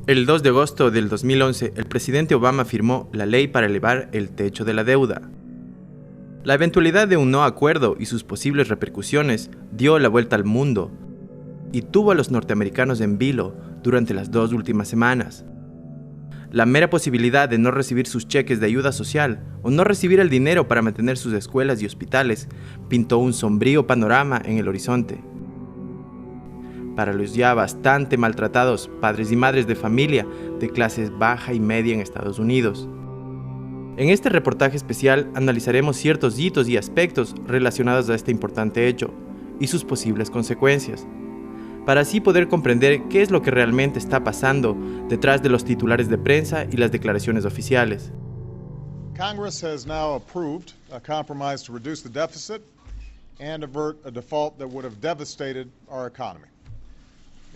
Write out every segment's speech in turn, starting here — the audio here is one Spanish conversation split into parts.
El 2 de agosto del 2011, el presidente Obama firmó la ley para elevar el techo de la deuda. La eventualidad de un no acuerdo y sus posibles repercusiones dio la vuelta al mundo y tuvo a los norteamericanos en vilo durante las 2 últimas semanas. La mera posibilidad de no recibir sus cheques de ayuda social o no recibir el dinero para mantener sus escuelas y hospitales pintó un sombrío panorama en el horizonte. Para los ya bastante maltratados padres y madres de familia de clases baja y media en Estados Unidos. En este reportaje especial analizaremos ciertos hitos y aspectos relacionados a este importante hecho y sus posibles consecuencias, para así poder comprender qué es lo que realmente está pasando detrás de los titulares de prensa y las declaraciones oficiales. Congress has now approved a compromise to reduce the deficit and avert a default that would have devastated our economy.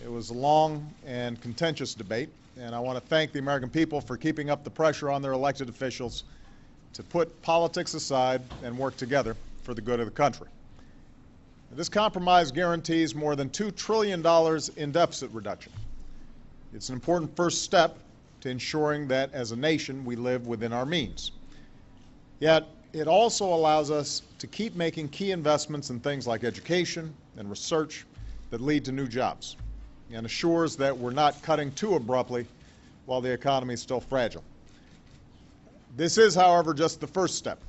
It was a long and contentious debate, and I want to thank the American people for keeping up the pressure on their elected officials to put politics aside and work together for the good of the country. This compromise guarantees more than $2 trillion in deficit reduction. It's an important first step to ensuring that as a nation we live within our means. Yet, it also allows us to keep making key investments in things like education and research that lead to new jobs, and assures that we're not cutting too abruptly while the economy is still fragile. This is, however, just the first step.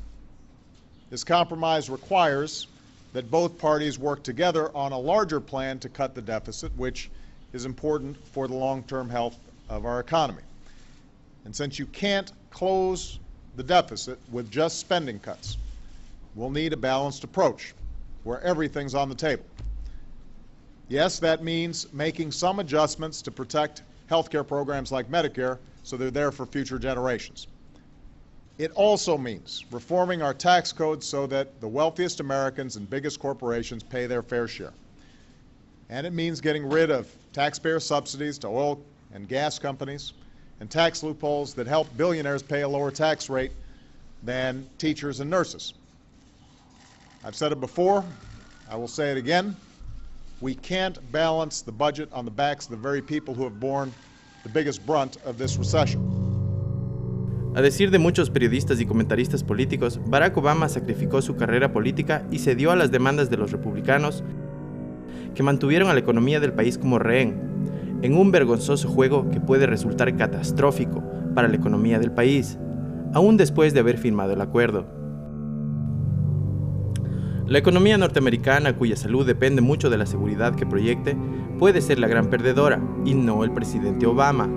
This compromise requires that both parties work together on a larger plan to cut the deficit, which is important for the long-term health of our economy. And since you can't close the deficit with just spending cuts, we'll need a balanced approach where everything's on the table. Yes, that means making some adjustments to protect healthcare programs like Medicare so they're there for future generations. It also means reforming our tax code so that the wealthiest Americans and biggest corporations pay their fair share. And it means getting rid of taxpayer subsidies to oil and gas companies and tax loopholes that help billionaires pay a lower tax rate than teachers and nurses. I've said it before, I will say it again. We can't balance the budget on the backs of the very people who have borne the biggest brunt of this recession. A decir de muchos periodistas y comentaristas políticos, Barack Obama sacrificó su carrera política y cedió a las demandas de los republicanos que mantuvieron a la economía del país como rehén, en un vergonzoso juego que puede resultar catastrófico para la economía del país, aún después de haber firmado el acuerdo. La economía norteamericana, cuya salud depende mucho de la seguridad que proyecte, puede ser la gran perdedora, y no el presidente Obama,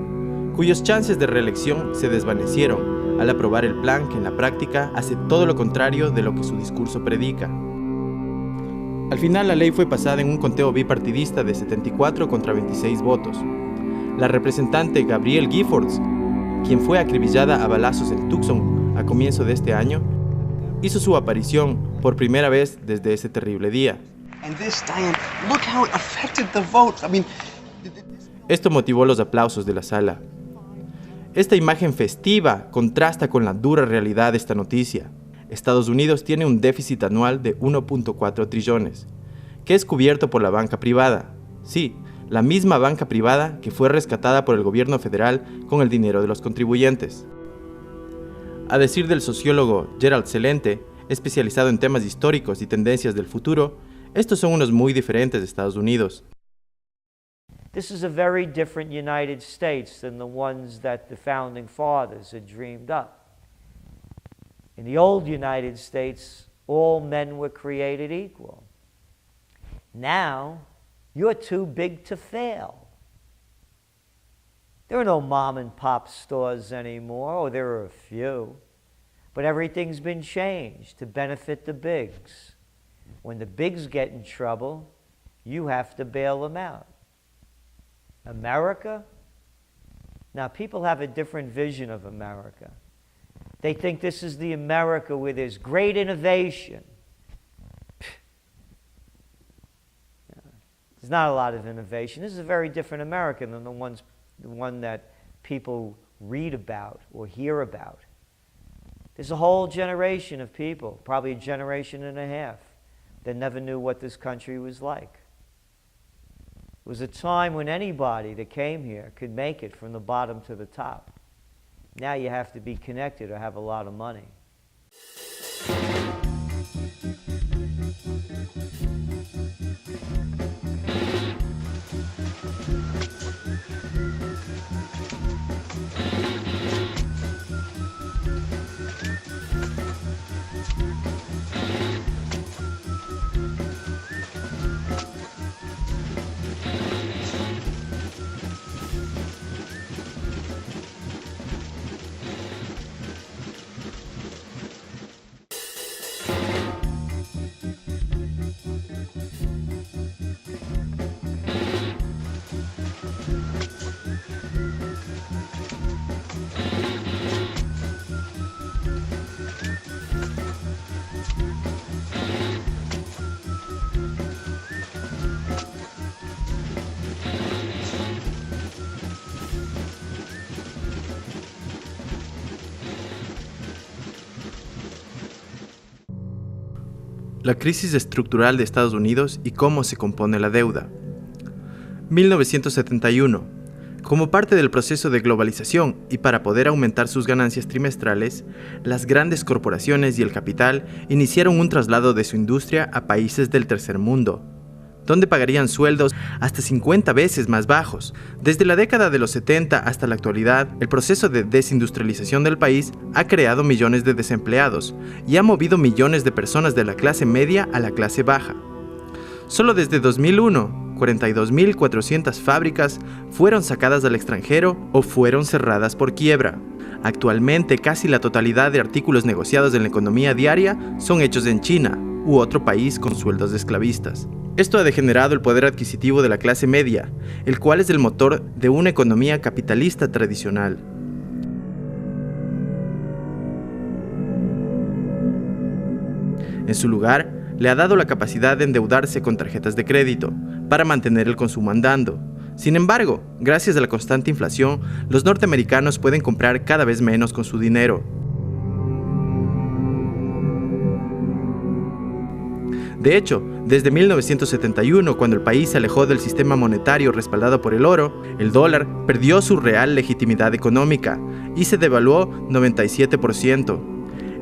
cuyos chances de reelección se desvanecieron al aprobar el plan que en la práctica hace todo lo contrario de lo que su discurso predica. Al final, la ley fue pasada en un conteo bipartidista de 74 contra 26 votos. La representante Gabrielle Giffords, quien fue acribillada a balazos en Tucson a comienzo de este año, hizo su aparición por primera vez desde ese terrible día. Esto motivó los aplausos de la sala. Esta imagen festiva contrasta con la dura realidad de esta noticia. Estados Unidos tiene un déficit anual de 1.4 trillones, que es cubierto por la banca privada. Sí, la misma banca privada que fue rescatada por el gobierno federal con el dinero de los contribuyentes. A decir del sociólogo Gerald Celente, especializado en temas históricos y tendencias del futuro, estos son unos muy diferentes de Estados Unidos. This is a very different United States than the ones that the founding fathers had dreamed up. In the old United States, all men were created equal. Now, you're too big to fail. There are no mom and pop stores anymore, or there are a few. But everything's been changed to benefit the bigs. When the bigs get in trouble, you have to bail them out. America? Now, people have a different vision of America. They think this is the America where there's great innovation. There's not a lot of innovation. This is a very different America than the one that people read about or hear about. There's a whole generation of people, probably a generation and a half, that never knew what this country was like. It was a time when anybody that came here could make it from the bottom to the top. Now you have to be connected or have a lot of money. La crisis estructural de Estados Unidos y cómo se compone la deuda. 1971. Como parte del proceso de globalización y para poder aumentar sus ganancias trimestrales, las grandes corporaciones y el capital iniciaron un traslado de su industria a países del tercer mundo, donde pagarían sueldos hasta 50 veces más bajos. Desde la década de los 70 hasta la actualidad, el proceso de desindustrialización del país ha creado millones de desempleados y ha movido millones de personas de la clase media a la clase baja. Solo desde 2001, 42.400 fábricas fueron sacadas al extranjero o fueron cerradas por quiebra. Actualmente, casi la totalidad de artículos negociados en la economía diaria son hechos en China u otro país con sueldos de esclavistas. Esto ha degenerado el poder adquisitivo de la clase media, el cual es el motor de una economía capitalista tradicional. En su lugar, le ha dado la capacidad de endeudarse con tarjetas de crédito para mantener el consumo andando. Sin embargo, gracias a la constante inflación, los norteamericanos pueden comprar cada vez menos con su dinero. De hecho, desde 1971, cuando el país se alejó del sistema monetario respaldado por el oro, el dólar perdió su real legitimidad económica y se devaluó 97%.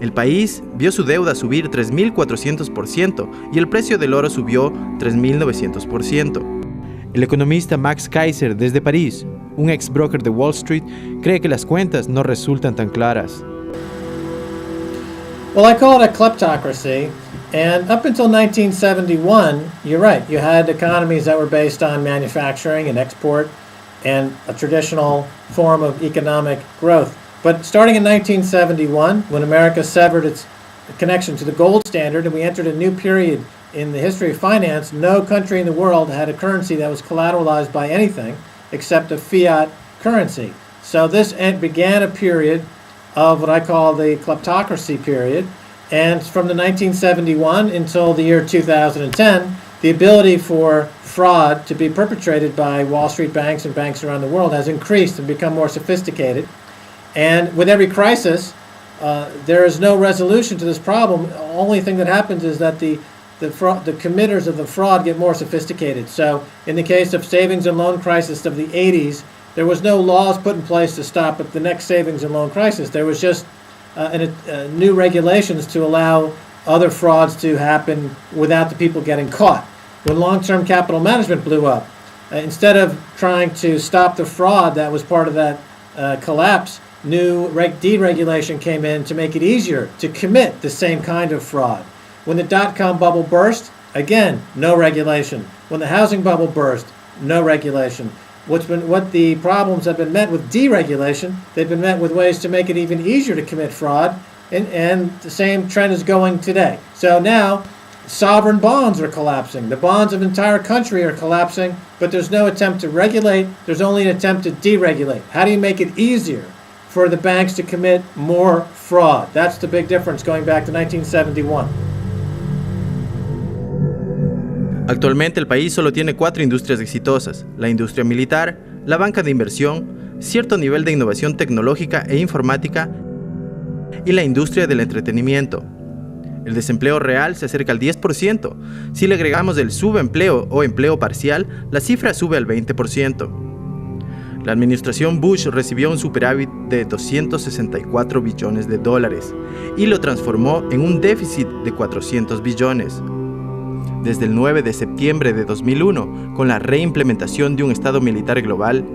El país vio su deuda subir 3.400% y el precio del oro subió 3.900%. El economista Max Keiser desde París, un ex broker de Wall Street, cree que las cuentas no resultan tan claras. Well, I call it a kleptocracy. And up until 1971, you're right, you had economies that were based on manufacturing and export and a traditional form of economic growth. But starting in 1971, when America severed its connection to the gold standard and we entered a new period in the history of finance, no country in the world had a currency that was collateralized by anything except a fiat currency. So this began a period of what I call the kleptocracy period. And from the 1971 until the year 2010, the ability for fraud to be perpetrated by Wall Street banks and banks around the world has increased and become more sophisticated. And with every crisis, there is no resolution to this problem. The only thing that happens is that the committers of the fraud get more sophisticated. So in the case of savings and loan crisis of the 80s, there was no laws put in place to stop the next savings and loan crisis. There was just new regulations to allow other frauds to happen without the people getting caught. When long-term capital management blew up, instead of trying to stop the fraud that was part of that collapse, new deregulation came in to make it easier to commit the same kind of fraud. When the dot-com bubble burst, again, no regulation. When the housing bubble burst, no regulation. What the problems have been met with deregulation, they've been met with ways to make it even easier to commit fraud And the same trend is going today. So now, sovereign bonds are collapsing. The bonds of an entire country are collapsing, but there's no attempt to regulate. There's only an attempt to deregulate. How do you make it easier for the banks to commit more fraud? That's the big difference going back to 1971. Actualmente el país solo tiene 4 industrias exitosas: la industria militar, la banca de inversión, cierto nivel de innovación tecnológica e informática y la industria del entretenimiento. El desempleo real se acerca al 10%. Si le agregamos el subempleo o empleo parcial, la cifra sube al 20%. La administración Bush recibió un superávit de $264 billones y lo transformó en un déficit de 400 billones. Desde el 9 de septiembre de 2001, con la reimplementación de un Estado militar global,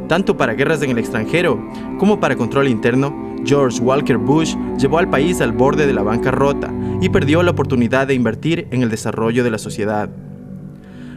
tanto para guerras en el extranjero como para control interno, George Walker Bush llevó al país al borde de la bancarrota y perdió la oportunidad de invertir en el desarrollo de la sociedad.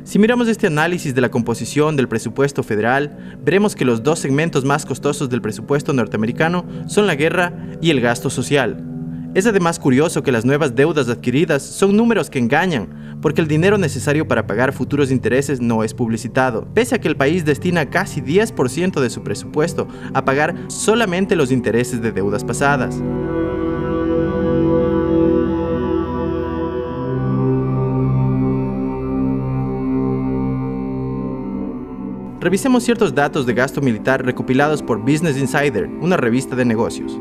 Si miramos este análisis de la composición del presupuesto federal, veremos que los 2 segmentos más costosos del presupuesto norteamericano son la guerra y el gasto social. Es además curioso que las nuevas deudas adquiridas son números que engañan, porque el dinero necesario para pagar futuros intereses no es publicitado, pese a que el país destina casi 10% de su presupuesto a pagar solamente los intereses de deudas pasadas. Revisemos ciertos datos de gasto militar recopilados por Business Insider, una revista de negocios.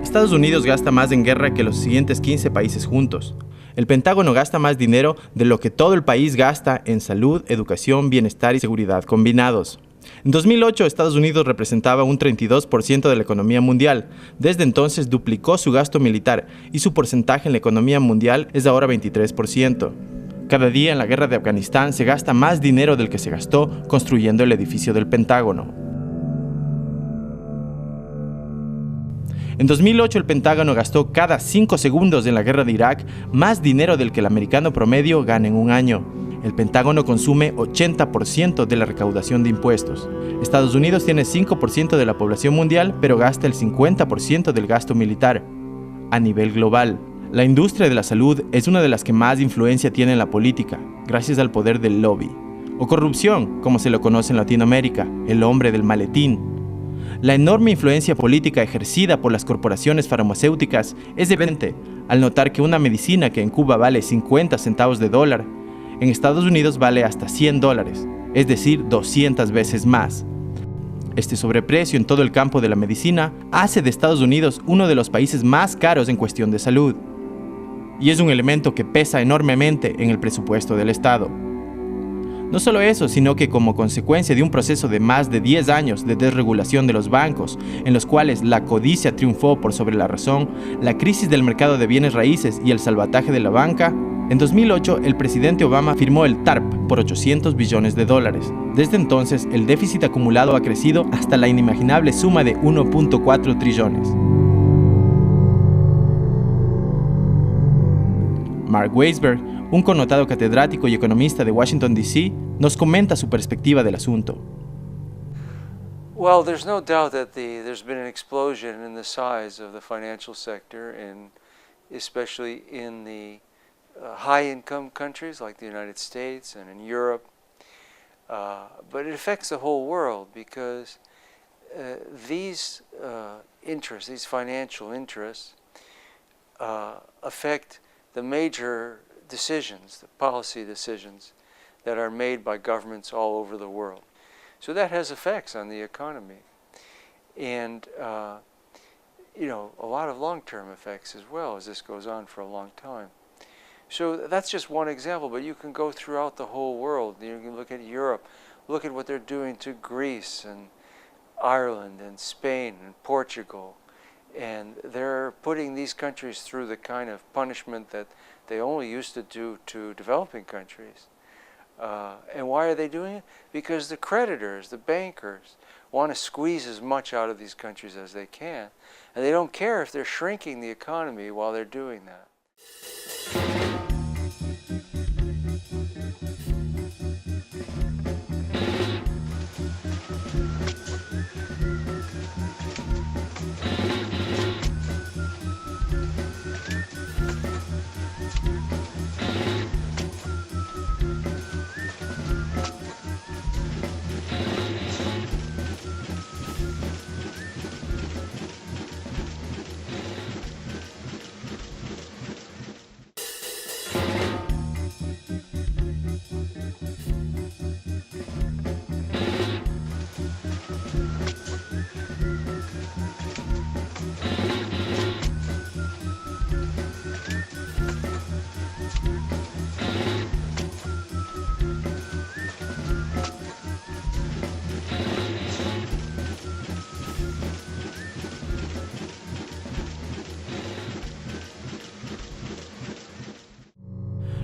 Estados Unidos gasta más en guerra que los siguientes 15 países juntos. El Pentágono gasta más dinero de lo que todo el país gasta en salud, educación, bienestar y seguridad combinados. En 2008, Estados Unidos representaba un 32% de la economía mundial. Desde entonces duplicó su gasto militar y su porcentaje en la economía mundial es ahora 23%. Cada día en la guerra de Afganistán se gasta más dinero del que se gastó construyendo el edificio del Pentágono. En 2008, el Pentágono gastó cada 5 segundos en la guerra de Irak más dinero del que el americano promedio gana en un año. El Pentágono consume 80% de la recaudación de impuestos. Estados Unidos tiene 5% de la población mundial, pero gasta el 50% del gasto militar. A nivel global, la industria de la salud es una de las que más influencia tiene en la política, gracias al poder del lobby. O corrupción, como se lo conoce en Latinoamérica, el hombre del maletín. La enorme influencia política ejercida por las corporaciones farmacéuticas es evidente al notar que una medicina que en Cuba vale 50 centavos de dólar, en Estados Unidos vale hasta $100, es decir, 200 veces más. Este sobreprecio en todo el campo de la medicina hace de Estados Unidos uno de los países más caros en cuestión de salud. Y es un elemento que pesa enormemente en el presupuesto del Estado. No solo eso, sino que como consecuencia de un proceso de más de 10 años de desregulación de los bancos, en los cuales la codicia triunfó por sobre la razón, la crisis del mercado de bienes raíces y el salvataje de la banca, en 2008 el presidente Obama firmó el TARP por $800 billones. Desde entonces, el déficit acumulado ha crecido hasta la inimaginable suma de 1.4 trillones. Mark Weisberg, un connotado catedrático y economista de Washington, D.C., nos comenta su perspectiva del asunto. Well, there's no doubt that there's been an explosion in the size of the financial sector, and especially in the high-income countries like the United States and in Europe. But it affects the whole world because these interests, these financial interests, affect the major decisions, the policy decisions that are made by governments all over the world. So that has effects on the economy. And, a lot of long-term effects as well as this goes on for a long time. So that's just one example, but you can go throughout the whole world. You can look at Europe, look at what they're doing to Greece and Ireland and Spain and Portugal. And they're putting these countries through the kind of punishment that they only used to do to developing countries. And why are they doing it? Because the creditors, the bankers, want to squeeze as much out of these countries as they can. And they don't care if they're shrinking the economy while they're doing that.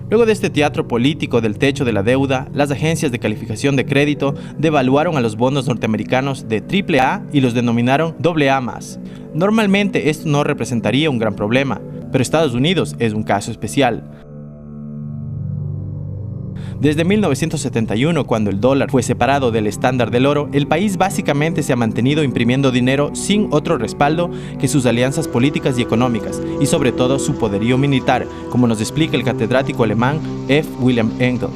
Luego de este teatro político del techo de la deuda, las agencias de calificación de crédito devaluaron a los bonos norteamericanos de AAA y los denominaron AA+. Normalmente esto no representaría un gran problema, pero Estados Unidos es un caso especial. Desde 1971, cuando el dólar fue separado del estándar del oro, el país básicamente se ha mantenido imprimiendo dinero sin otro respaldo que sus alianzas políticas y económicas, y sobre todo su poderío militar, como nos explica el catedrático alemán F. Wilhelm Engel.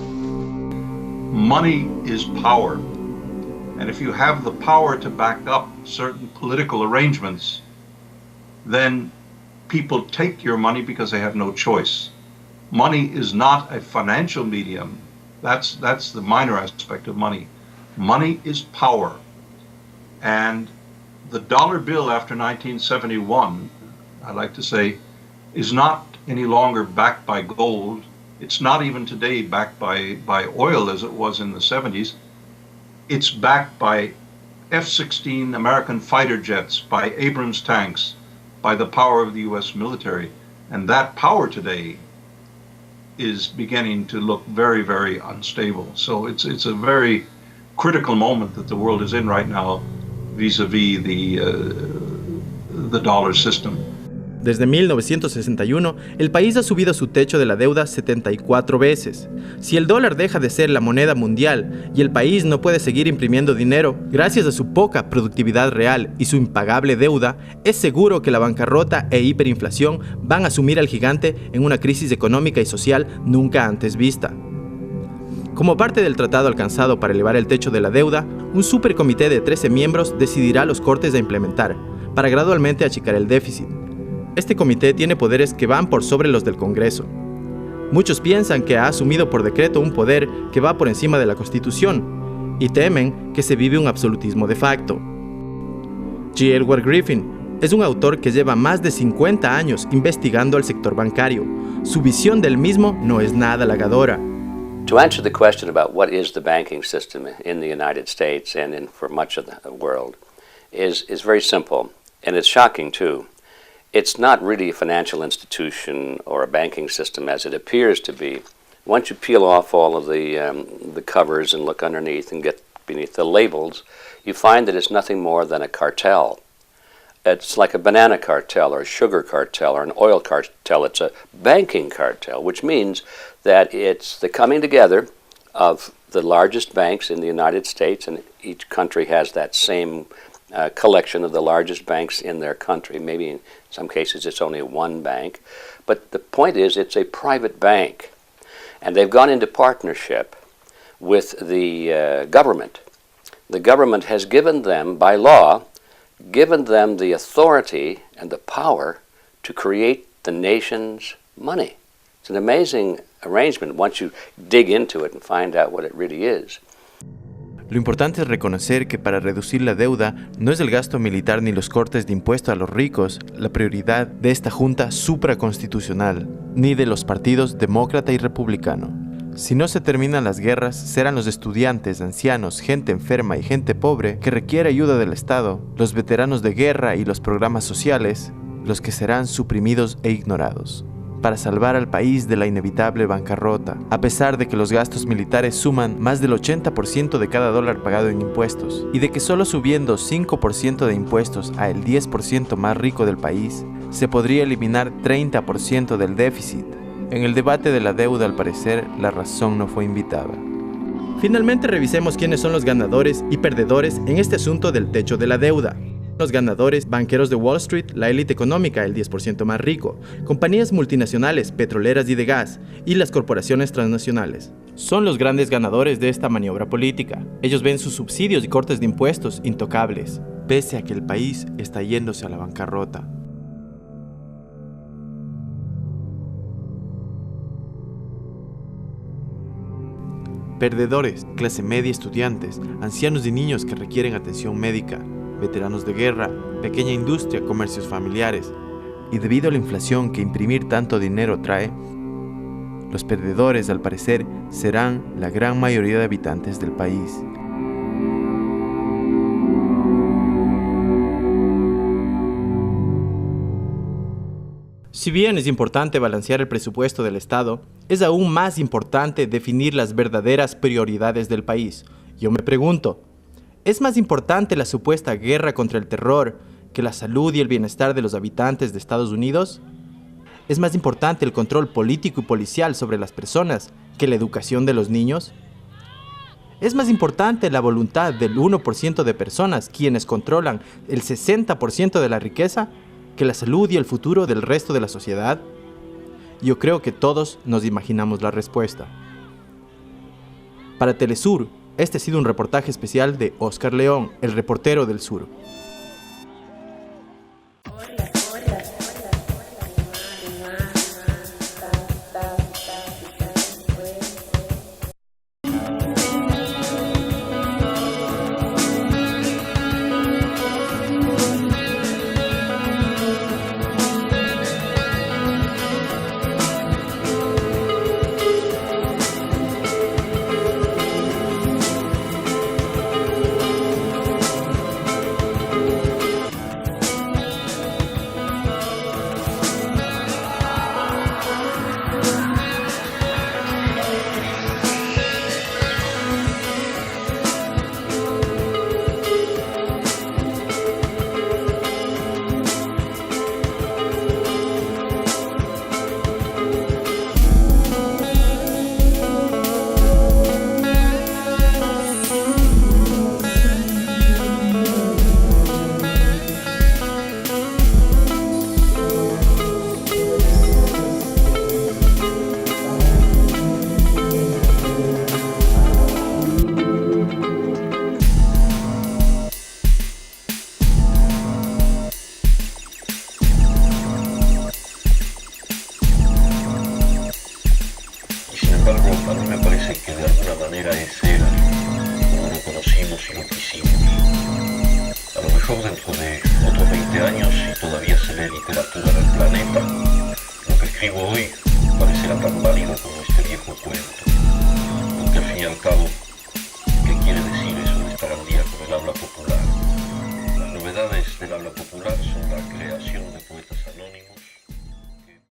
Money is power, and if you have the power to back up certain political arrangements, then people take your money because they have no choice. Money is not a financial medium. That's the minor aspect of money. Money is power. And the dollar bill after 1971, I like to say, is not any longer backed by gold. It's not even today backed by oil as it was in the 70s. It's backed by F-16 American fighter jets, by Abrams tanks, by the power of the US military. And that power today is beginning to look very, very unstable. So it's a very critical moment that the world is in right now vis-a-vis the dollar system. Desde 1961, el país ha subido su techo de la deuda 74 veces. Si el dólar deja de ser la moneda mundial y el país no puede seguir imprimiendo dinero, gracias a su poca productividad real y su impagable deuda, es seguro que la bancarrota e hiperinflación van a sumir al gigante en una crisis económica y social nunca antes vista. Como parte del tratado alcanzado para elevar el techo de la deuda, un supercomité de 13 miembros decidirá los cortes a implementar, para gradualmente achicar el déficit. Este comité tiene poderes que van por sobre los del Congreso. Muchos piensan que ha asumido por decreto un poder que va por encima de la Constitución y temen que se vive un absolutismo de facto. G. Edward Griffin es un autor que lleva más de 50 años investigando al sector bancario. Su visión del mismo no es nada halagadora. To answer the question about what is the banking system in the United States and for much of the world is very simple, and it's shocking too. It's not really a financial institution or a banking system as it appears to be. Once you peel off all of the covers and look underneath and get beneath the labels, you find that it's nothing more than a cartel. It's like a banana cartel or a sugar cartel or an oil cartel. It's a banking cartel, which means that it's the coming together of the largest banks in the United States, and each country has that same collection of the largest banks in their country. Maybe in some cases it's only one bank. But the point is it's a private bank. And they've gone into partnership with the government. The government has given them, by law, given them the authority and the power to create the nation's money. It's an amazing arrangement once you dig into it and find out what it really is. Lo importante es reconocer que para reducir la deuda no es el gasto militar ni los cortes de impuestos a los ricos la prioridad de esta junta supraconstitucional, ni de los partidos demócrata y republicano. Si no se terminan las guerras, serán los estudiantes, ancianos, gente enferma y gente pobre que requiere ayuda del Estado, los veteranos de guerra y los programas sociales, los que serán suprimidos e ignorados, para salvar al país de la inevitable bancarrota, a pesar de que los gastos militares suman más del 80% de cada dólar pagado en impuestos, y de que solo subiendo 5% de impuestos a el 10% más rico del país, se podría eliminar 30% del déficit. En el debate de la deuda, al parecer, la razón no fue invitada. Finalmente revisemos quiénes son los ganadores y perdedores en este asunto del techo de la deuda. Los ganadores, banqueros de Wall Street, la élite económica, el 10% más rico, compañías multinacionales, petroleras y de gas, y las corporaciones transnacionales. Son los grandes ganadores de esta maniobra política. Ellos ven sus subsidios y cortes de impuestos intocables, pese a que el país está yéndose a la bancarrota. Perdedores, clase media, estudiantes, ancianos y niños que requieren atención médica, veteranos de guerra, pequeña industria, comercios familiares. Y debido a la inflación que imprimir tanto dinero trae, los perdedores, al parecer, serán la gran mayoría de habitantes del país. Si bien es importante balancear el presupuesto del Estado, es aún más importante definir las verdaderas prioridades del país. Yo me pregunto, ¿es más importante la supuesta guerra contra el terror que la salud y el bienestar de los habitantes de Estados Unidos? ¿Es más importante el control político y policial sobre las personas que la educación de los niños? ¿Es más importante la voluntad del 1% de personas quienes controlan el 60% de la riqueza que la salud y el futuro del resto de la sociedad? Yo creo que todos nos imaginamos la respuesta. Para Telesur, este ha sido un reportaje especial de Oscar León, el reportero del sur. A mí me parece que de alguna manera ese era como lo conocimos y lo quisimos. A lo mejor dentro de otros 20 años, si todavía se lee literatura en el planeta, lo que escribo hoy parecerá tan válido como